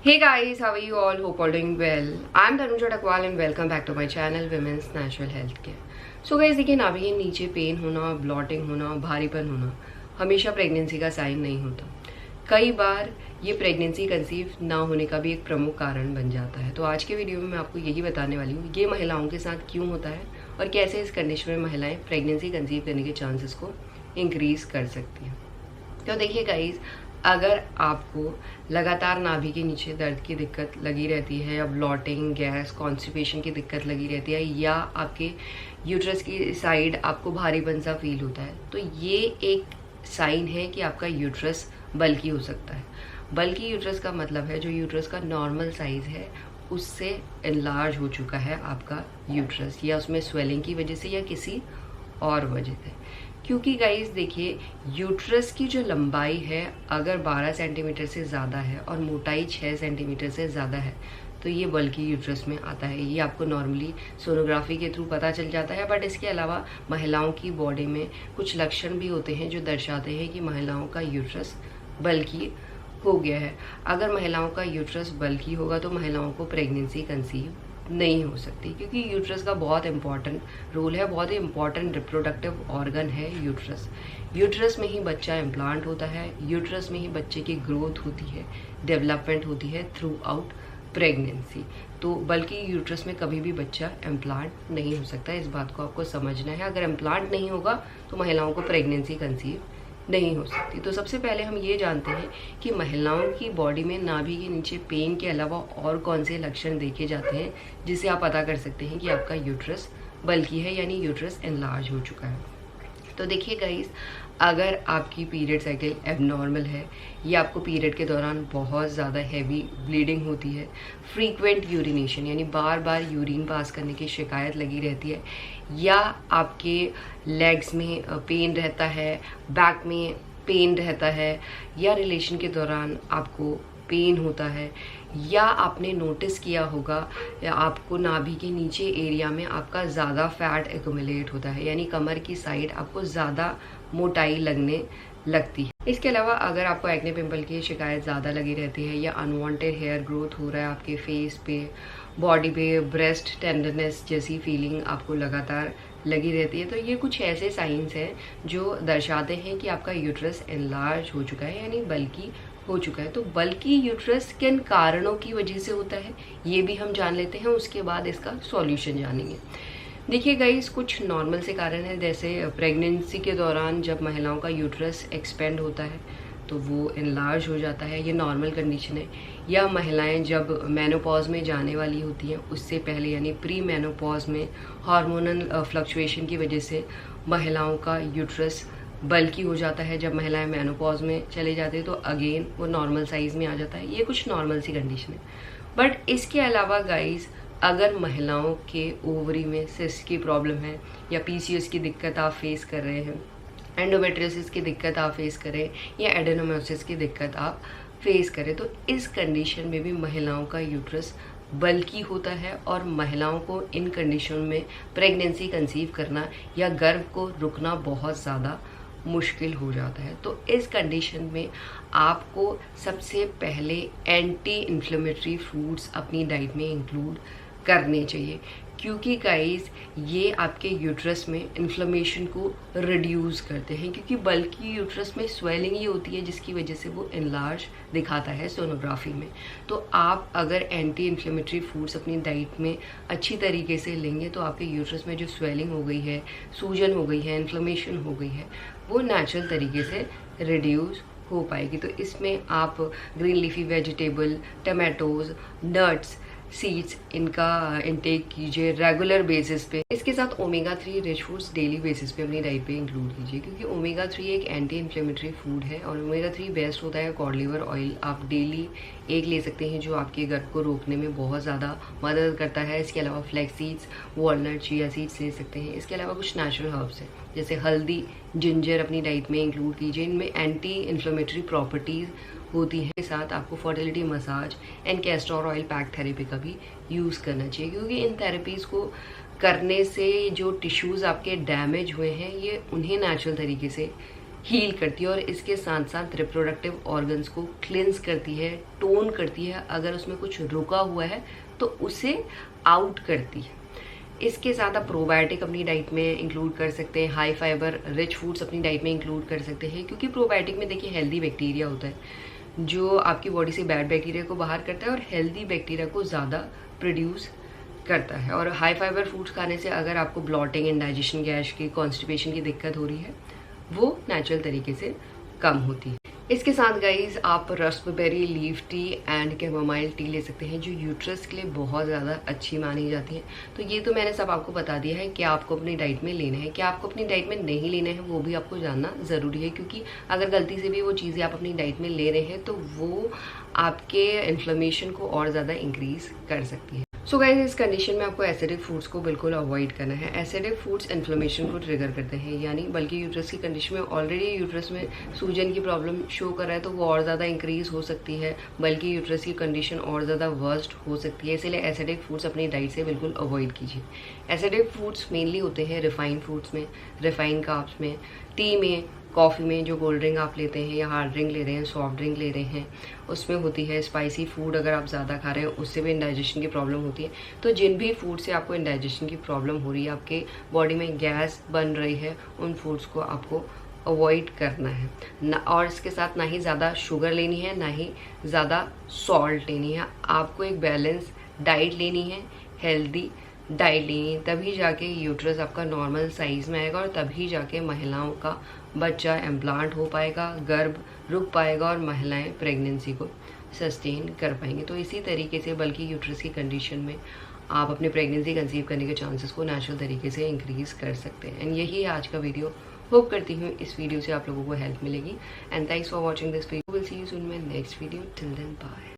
Hey guys, how are you all? Hope all doing well. I'm Tanuja Takwal and welcome back to my channel Women's Natural Health Care. So guys देखिए नाभि के नीचे pen होना, blotting होना, भारीपन होना हमेशा प्रेगनेंसी का साइन नहीं होता। कई बार ये प्रेगनेंसी कंसीव ना होने का भी एक प्रमुख कारण बन जाता है। तो आज के वीडियो में मैं आपको यही बताने वाली हूँ ये महिलाओं के साथ क्यों होता है और कैसे इस कंडीशन में महिलाएं प्रेगनेंसी कंसीव करने के चांसेस को इंक्रीज कर सकती हैं। तो देखिए गाइज, अगर आपको लगातार नाभि के नीचे दर्द की दिक्कत लगी रहती है या ब्लॉटिंग, गैस, कॉन्स्टिपेशन की दिक्कत लगी रहती है या आपके यूट्रस की साइड आपको भारीपन सा फील होता है, तो ये एक साइन है कि आपका यूट्रस बल्की हो सकता है। बल्की यूट्रस का मतलब है जो यूट्रस का नॉर्मल साइज है उससे एनलार्ज हो चुका है आपका यूट्रस, या उसमें स्वेलिंग की वजह से या किसी और वजह से। क्योंकि गाइस देखिए, यूट्रस की जो लंबाई है अगर 12 सेंटीमीटर से ज़्यादा है और मोटाई 6 सेंटीमीटर से ज़्यादा है तो ये बल्कि यूट्रस में आता है। ये आपको नॉर्मली सोनोग्राफी के थ्रू पता चल जाता है। बट इसके अलावा महिलाओं की बॉडी में कुछ लक्षण भी होते हैं जो दर्शाते हैं कि महिलाओं का यूट्रस बल्कि हो गया है। अगर महिलाओं का यूट्रस बल्कि होगा तो महिलाओं को प्रेगनेंसी कंसीव नहीं हो सकती, क्योंकि यूट्रस का बहुत इंपॉर्टेंट रोल है, बहुत ही इंपॉर्टेंट रिप्रोडक्टिव ऑर्गन है यूट्रस। यूट्रस में ही बच्चा इम्प्लांट होता है, यूट्रस में ही बच्चे की ग्रोथ होती है, डेवलपमेंट होती है थ्रू आउट प्रेगनेंसी। तो बल्कि यूट्रस में कभी भी बच्चा इम्प्लांट नहीं हो सकता, इस बात को आपको समझना है। अगर इम्प्लांट नहीं होगा तो महिलाओं को प्रेगनेंसी कंसीव नहीं हो सकती। तो सबसे पहले हम ये जानते हैं कि महिलाओं की बॉडी में नाभि के नीचे पेन के अलावा और कौन से लक्षण देखे जाते हैं जिससे आप पता कर सकते हैं कि आपका यूट्रस बल्की है, यानी यूट्रस एनलार्ज हो चुका है। तो देखिए गाइस, अगर आपकी पीरियड साइकिल एबनॉर्मल है या आपको पीरियड के दौरान बहुत ज़्यादा हैवी ब्लीडिंग होती है, फ्रीक्वेंट यूरिनेशन यानी बार बार यूरिन पास करने की शिकायत लगी रहती है, या आपके लेग्स में पेन रहता है, बैक में पेन रहता है, या रिलेशन के दौरान आपको पेन होता है, या आपने नोटिस किया होगा या आपको नाभि के नीचे एरिया में आपका ज़्यादा फैट एक्यूमुलेट होता है, यानी कमर की साइड आपको ज़्यादा मोटाई लगने लगती है। इसके अलावा अगर आपको एक्ने पिंपल की शिकायत ज़्यादा लगी रहती है या अनवांटेड हेयर ग्रोथ हो रहा है आपके फेस पे, बॉडी पे, ब्रेस्ट टेंडरनेस जैसी फीलिंग आपको लगातार लगी रहती है, तो ये कुछ ऐसे साइंस हैं जो दर्शाते हैं कि आपका यूट्रस एनलार्ज हो चुका है, यानी बल्कि हो चुका है। तो बल्कि यूट्रस किन कारणों की वजह से होता है ये भी हम जान लेते हैं, उसके बाद इसका सॉल्यूशन जानेंगे। देखिए गाइस, कुछ नॉर्मल से कारण है, जैसे प्रेगनेंसी के दौरान जब महिलाओं का यूट्रस एक्सपेंड होता है तो वो एनलार्ज हो जाता है, ये नॉर्मल कंडीशन है। या महिलाएं जब मेनोपॉज में जाने वाली होती हैं उससे पहले यानी प्री मेनोपॉज में हार्मोनल फ्लक्चुएशन की वजह से महिलाओं का यूट्रस बल्कि हो जाता है। जब महिलाएं मेनोपॉज में चले जाते हैं तो अगेन वो नॉर्मल साइज में आ जाता है। ये कुछ नॉर्मल सी कंडीशन है। बट इसके अलावा गाइस, अगर महिलाओं के ओवरी में सिस्ट की प्रॉब्लम है या पीसीओएस की दिक्कत आप फेस कर रहे हैं, एंडोमेट्रियोसिस की दिक्कत आप फेस करें या एडेनोमायोसिस की दिक्कत आप फेस करें, तो इस कंडीशन में भी महिलाओं का यूट्रस बल्कि होता है और महिलाओं को इन कंडीशन में प्रेगनेंसी कंसीव करना या गर्भ को रुकना बहुत ज़्यादा मुश्किल हो जाता है। तो इस कंडीशन में आपको सबसे पहले एंटी इन्फ्लेमेटरी फूड्स अपनी डाइट में इंक्लूड करने चाहिए, क्योंकि गाइस ये आपके यूट्रस में इन्फ्लेमेशन को रिड्यूस करते हैं, क्योंकि बल्कि यूट्रस में स्वेलिंग ही होती है जिसकी वजह से वो एनलार्ज दिखाता है सोनोग्राफी में। तो आप अगर एंटी इन्फ्लेमेटरी फूड्स अपनी डाइट में अच्छी तरीके से लेंगे तो आपके यूट्रस में जो स्वेलिंग हो गई है, सूजन हो गई है, इन्फ्लेमेशन हो गई है, वो नेचुरल तरीके से रिड्यूस हो पाएगी। तो इसमें आप green leafy vegetable, tomatoes, nuts, seeds, इनका इंटेक कीजिए रेगुलर बेसिस पे। इसके साथ omega 3 rich foods daily basis पे अपनी डाइट पे इंक्लूड कीजिए, क्योंकि ओमेगा 3 एक एंटी इन्फ्लेमेटरी फूड है और ओमेगा 3 बेस्ट होता है कॉड लिवर ऑयल। आप डेली एक ले सकते हैं जो आपके गर्भ को रोकने में बहुत ज़्यादा मदद करता है। इसके अलावा flax seeds, walnut, chia seeds ले सकते हैं। इसके अलावा कुछ नेचुरल हर्ब्स हैं जैसे हल्दी, जिंजर अपनी डाइट में इंक्लूड कीजिए, इनमें एंटी इन्फ्लेमेटरी प्रॉपर्टीज़ होती है। साथ आपको fertility massage and castor oil pack therapy का भी यूज़ करना चाहिए, क्योंकि इन थेरेपीज़ को करने से जो टिश्यूज़ आपके डैमेज हुए हैं ये उन्हें नेचुरल तरीके से हील करती है और इसके साथ साथ रिप्रोडक्टिव ऑर्गन्स को क्लिंस करती है, टोन करती है, अगर उसमें कुछ रुका हुआ है तो उसे आउट करती है। इसके साथ आप प्रोबायोटिक अपनी डाइट में इंक्लूड कर सकते हैं, हाई फाइबर रिच फूड्स अपनी डाइट में इंक्लूड कर सकते हैं, क्योंकि प्रोबायोटिक में देखिए हेल्दी बैक्टीरिया होता है जो आपकी बॉडी से बैड बैक्टीरिया को बाहर करता है और हेल्दी बैक्टीरिया को ज़्यादा प्रोड्यूस करता है। और हाई फाइबर फूड्स खाने से अगर आपको ब्लॉटिंग, इंडाइजेशन, गैस की, कॉन्स्टिपेशन की दिक्कत हो रही है वो नेचुरल तरीके से कम होती है। इसके साथ गाइज आप Raspberry leaf tea and chamomile tea ले सकते हैं जो यूट्रस के लिए बहुत ज़्यादा अच्छी मानी जाती है। तो ये तो मैंने सब आपको बता दिया है कि आपको अपनी डाइट में लेना है, क्या आपको अपनी डाइट में नहीं लेना है वो भी आपको जानना ज़रूरी है, क्योंकि अगर गलती से भी वो चीज़ें आप अपनी डाइट में ले रहे हैं तो वो आपके इन्फ्लेमेशन को और ज़्यादा इंक्रीज कर सकती है। सो गाइस इस कंडीशन में आपको एसिडिक फूड्स को बिल्कुल अवॉइड करना है। एसिडिक फूड्स इन्फ्लेमेशन को ट्रिगर करते हैं, यानी बल्कि यूट्रस की कंडीशन में ऑलरेडी यूट्रस में सूजन की प्रॉब्लम शो कर रहा है तो वो और ज़्यादा इंक्रीज हो सकती है, बल्कि यूट्रस की कंडीशन और ज़्यादा वर्स्ट हो सकती है। इसलिए एसिडिक फूड्स अपनी डाइट से बिल्कुल अवॉइड कीजिए। एसिडिक फूड्स मेनली होते हैं रिफाइंड फूड्स में, रिफाइंड कार्ब्स में, टी में, कॉफ़ी में, जो कोल्ड ड्रिंक आप लेते हैं या हार्ड ड्रिंक ले रहे हैं, सॉफ्ट ड्रिंक ले रहे हैं, उसमें होती है। स्पाइसी फूड अगर आप ज़्यादा खा रहे हैं उससे भी इंडाइजेशन की प्रॉब्लम होती है। तो जिन भी फूड से आपको इंडाइजेशन की प्रॉब्लम हो रही है, आपके बॉडी में गैस बन रही है, उन फूड्स को आपको अवॉइड करना है ना। और इसके साथ ना ही ज़्यादा शुगर लेनी है, ना ही ज़्यादा सॉल्ट लेनी है। आपको एक बैलेंस डाइट लेनी है, हेल्दी डाइट लेनी है, तभी जाके यूट्रस आपका नॉर्मल साइज में आएगा और तभी जाके महिलाओं का बच्चा इम्प्लांट हो पाएगा, गर्भ रुक पाएगा और महिलाएं प्रेगनेंसी को सस्टेन कर पाएंगी। तो इसी तरीके से बल्कि यूट्रस की कंडीशन में आप अपने प्रेगनेंसी कंसीव करने के चांसेस को नेचुरल तरीके से इंक्रीज कर सकते हैं। एंड यही है आज का वीडियो। होप करती हूँ इस वीडियो से आप लोगों को हेल्प मिलेगी। And thanks for watching this video. Will see you soon my next video. Till then bye.